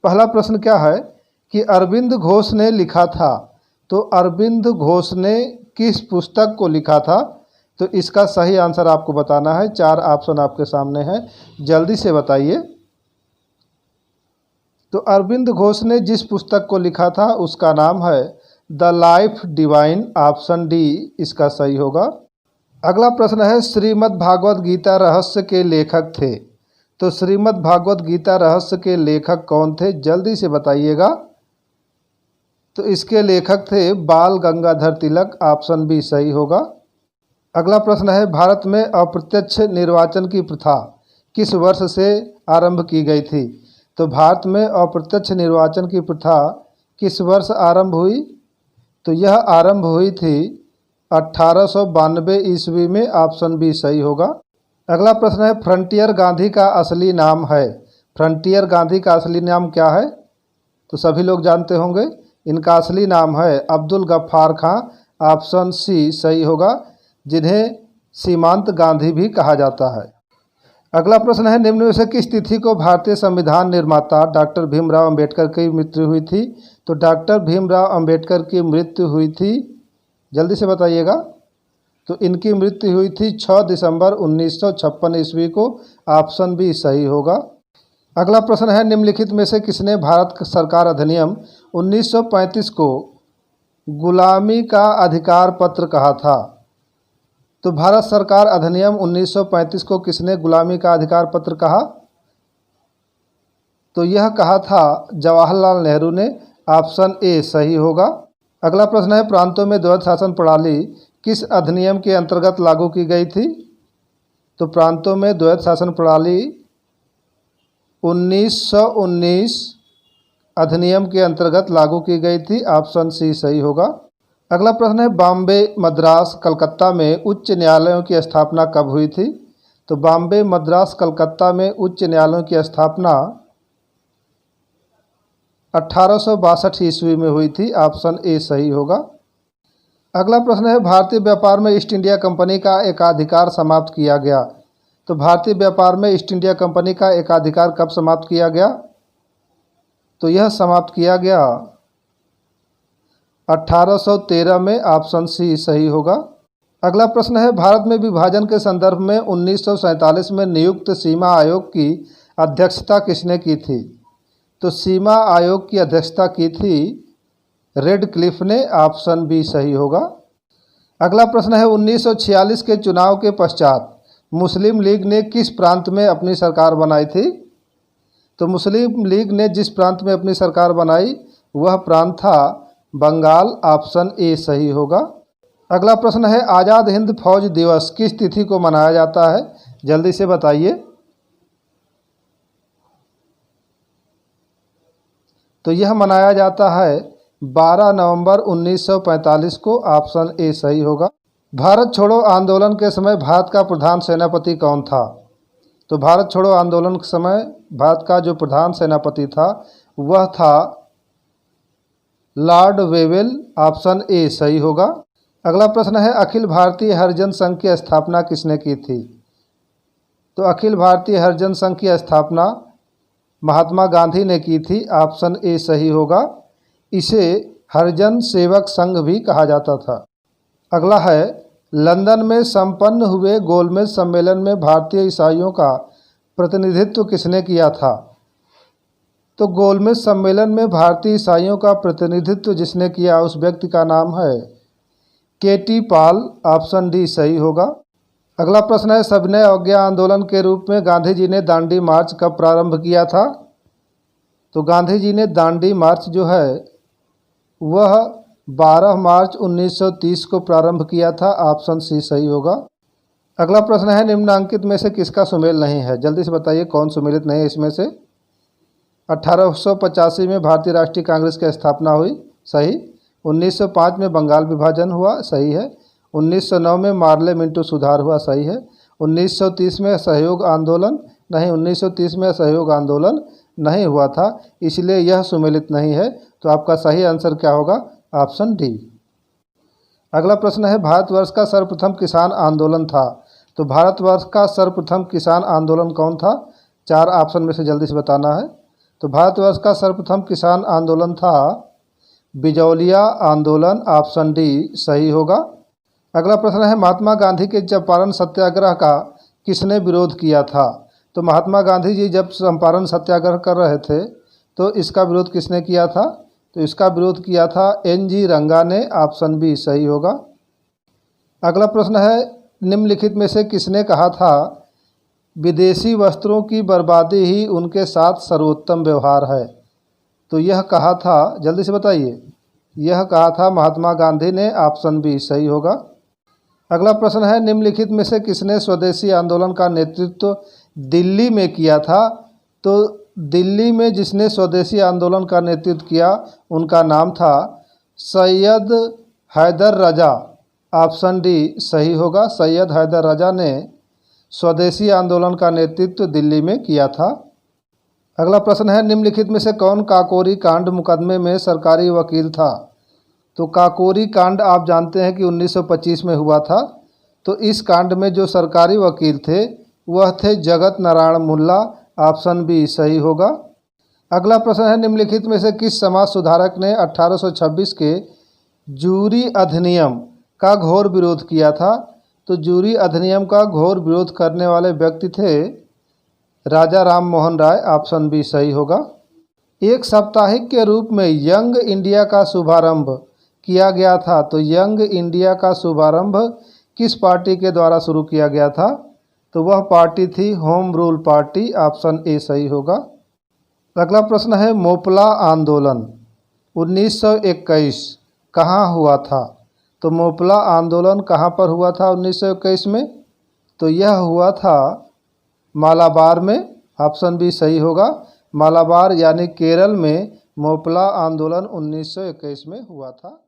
पहला प्रश्न क्या है कि अरविंद घोष ने लिखा था, तो अरविंद घोष ने किस पुस्तक को लिखा था? तो इसका सही आंसर आपको बताना है। 4 ऑप्शन आपके सामने हैं, जल्दी से बताइए। तो अरविंद घोष ने जिस पुस्तक को लिखा था उसका नाम है the life divine, option D इसका सही होगा। अगला प्रश्न है श्रीमद् भागवत गीता रहस्य के लेखक थे, तो श्रीमद् भागवत गीता रहस्य के लेखक कौन थे? जल्दी से बताइएगा। तो इसके लेखक थे बाल गंगाधर तिलक, ऑप्शन बी सही होगा। अगला प्रश्न है भारत में अप्रत्यक्ष निर्वाचन की प्रथा किस वर्ष से आरंभ की गई थी? तो भारत में अप्रत्यक्ष निर्वाचन की प्रथा किस वर्ष आरंभ हुई? तो यह आरंभ हुई थी 1892 ईस्वी में, ऑप्शन बी सही होगा। अगला प्रश्न है फ्रंटियर गांधी का असली नाम है। फ्रंटियर गांधी का असली नाम क्या है? तो सभी लोग जानते होंगे, इनका असली नाम है अब्दुल गफ्फार खां, ऑप्शन सी सही होगा, जिन्हें सीमांत गांधी भी कहा जाता है। अगला प्रश्न है निम्न में से किस तिथि को भारतीय संविधान निर्माता डॉक्टर भीमराव अंबेडकर की मृत्यु हुई थी? तो डॉक्टर भीमराव अंबेडकर की मृत्यु हुई थी, जल्दी से बताइएगा। तो इनकी मृत्यु हुई थी 6 दिसंबर 1956 ईस्वी को, ऑप्शन बी सही होगा। अगला प्रश्न है निम्नलिखित में से किसने भारत सरकार अधिनियम 1935 को गुलामी का अधिकार पत्र कहा था? तो भारत सरकार अधिनियम 1935 को किसने गुलामी का अधिकार पत्र कहा? तो यह कहा था जवाहरलाल नेहरू ने, ऑप्शन ए सही होगा। अगला प्रश्न है प्रांतों में द्वैध शासन प्रणाली किस अधिनियम के अंतर्गत लागू की गई थी? तो प्रांतों में द्वैध शासन प्रणाली 1919 अधिनियम के अंतर्गत लागू की गई थी, ऑप्शन सी सही होगा। अगला प्रश्न है बॉम्बे, मद्रास, कलकत्ता में उच्च न्यायालयों की स्थापना कब हुई थी? तो बॉम्बे, मद्रास, कलकत्ता में उच्च न्यायालयों की स्थापना 1862 ईस्वी में हुई थी, ऑप्शन ए सही होगा। अगला प्रश्न है भारतीय व्यापार में ईस्ट इंडिया कंपनी का एकाधिकार समाप्त किया गया। तो भारतीय व्यापार में ईस्ट इंडिया कंपनी का एकाधिकार कब समाप्त किया गया? तो यह समाप्त किया गया 1813 में, ऑप्शन सी सही होगा। अगला प्रश्न है भारत में विभाजन के संदर्भ में 1947 में नियुक्त सीमा आयोग की अध्यक्षता किसने की थी? तो सीमा आयोग की अध्यक्षता की थी रेडक्लिफ ने, ऑप्शन बी सही होगा। अगला प्रश्न है 1946 के चुनाव के पश्चात मुस्लिम लीग ने किस प्रांत में अपनी सरकार बनाई थी? तो मुस्लिम लीग ने जिस प्रांत में अपनी सरकार बनाई वह प्रांत था बंगाल, ऑप्शन ए सही होगा। अगला प्रश्न है आज़ाद हिंद फौज दिवस किस तिथि को मनाया जाता है? जल्दी से बताइए। तो यह मनाया जाता है 12 नवंबर 1945 को, ऑप्शन ए सही होगा। भारत छोड़ो आंदोलन के समय भारत का प्रधान सेनापति कौन था? तो भारत छोड़ो आंदोलन के समय भारत का जो प्रधान सेनापति था वह था लॉर्ड वेवेल, ऑप्शन ए सही होगा। अगला प्रश्न है अखिल भारतीय हरिजन संघ की स्थापना किसने की थी? तो अखिल भारतीय हरिजन संघ की स्थापना महात्मा गांधी ने की थी, ऑप्शन ए सही होगा। इसे हरिजन सेवक संघ भी कहा जाता था। अगला है लंदन में संपन्न हुए गोलमेज सम्मेलन में भारतीय ईसाइयों का प्रतिनिधित्व किसने किया था? तो गोलमेज सम्मेलन में भारतीय ईसाइयों का प्रतिनिधित्व जिसने किया उस व्यक्ति का नाम है केटी पाल, ऑप्शन डी सही होगा। अगला प्रश्न है सविनय अवज्ञा आंदोलन के रूप में गांधी जी ने दांडी मार्च कब प्रारंभ किया था? तो गांधी जी ने दांडी मार्च जो है वह 12 मार्च 1930 को प्रारंभ किया था, ऑप्शन सी सही होगा। अगला प्रश्न है निम्नांकित में से किसका सुमेल नहीं है? जल्दी से बताइए कौन सुमेलित नहीं है इसमें से। 1885 में भारतीय राष्ट्रीय कांग्रेस की स्थापना हुई, सही। 1905 में बंगाल विभाजन हुआ, सही है। 1909 में मार्ले मिंटो सुधार हुआ, सही है। 1930 में असहयोग आंदोलन नहीं, 1930 में असहयोग आंदोलन नहीं हुआ था, इसलिए यह सुमेलित नहीं है। तो आपका सही आंसर क्या होगा? Option D. अगला प्रश्न है भारतवर्ष का सर्वप्रथम किसान आंदोलन था। तो भारतवर्ष का सर्वप्रथम किसान आंदोलन कौन था? 4 ऑप्शन में से जल्दी से बताना है। तो भारतवर्ष का सर्वप्रथम किसान आंदोलन था बिजौलिया आंदोलन, ऑप्शन डी सही होगा। अगला प्रश्न है महात्मा गांधी के चंपारण सत्याग्रह का किसने विरोध किया था। तो महात्मा गांधी जी जब चंपारण सत्याग्रह कर रहे थे तो इसका विरोध किसने किया था। तो इसका विरोध किया था एन.जी. रंगा ने, ऑप्शन बी सही होगा। अगला प्रश्न है निम्नलिखित में से किसने कहा था विदेशी वस्त्रों की बर्बादी ही उनके साथ सर्वोत्तम व्यवहार है। तो यह कहा था, जल्दी से बताइए, यह कहा था महात्मा गांधी ने, ऑप्शन बी सही होगा। अगला प्रश्न है निम्नलिखित में से किसने स्वदेशी आंदोलन का नेतृत्व दिल्ली में किया था। तो दिल्ली में जिसने स्वदेशी आंदोलन का नेतृत्व किया उनका नाम था सैयद हैदर रजा, ऑप्शन डी सही होगा। सैयद हैदर रजा ने स्वदेशी आंदोलन का नेतृत्व दिल्ली में किया था। अगला प्रश्न है निम्नलिखित में से कौन काकोरी कांड मुकदमे में सरकारी वकील था। तो काकोरी कांड आप जानते हैं कि 1925 में हुआ था। तो इस कांड में जो सरकारी वकील थे वह थे जगत नारायण मुल्ला, ऑप्शन बी सही होगा। अगला प्रश्न है निम्नलिखित में से किस समाज सुधारक ने 1826 के जूरी अधिनियम का घोर विरोध किया था। तो जूरी अधिनियम का घोर विरोध करने वाले व्यक्ति थे राजा राम मोहन राय, ऑप्शन बी सही होगा। एक साप्ताहिक के रूप में यंग इंडिया का शुभारंभ किया गया था। तो यंग इंडिया का शुभारंभ किस पार्टी के द्वारा शुरू किया गया था। तो वह पार्टी थी home rule party, option A सही होगा। अगला प्रश्न है मोपला आंदोलन 1921 कहाँ हुआ था। तो मोपला आंदोलन कहाँ पर हुआ था 1921 में। तो यह हुआ था मालाबार में, ऑप्शन बी सही होगा। मालाबार यानी केरल में मोपला आंदोलन 1921 में हुआ था।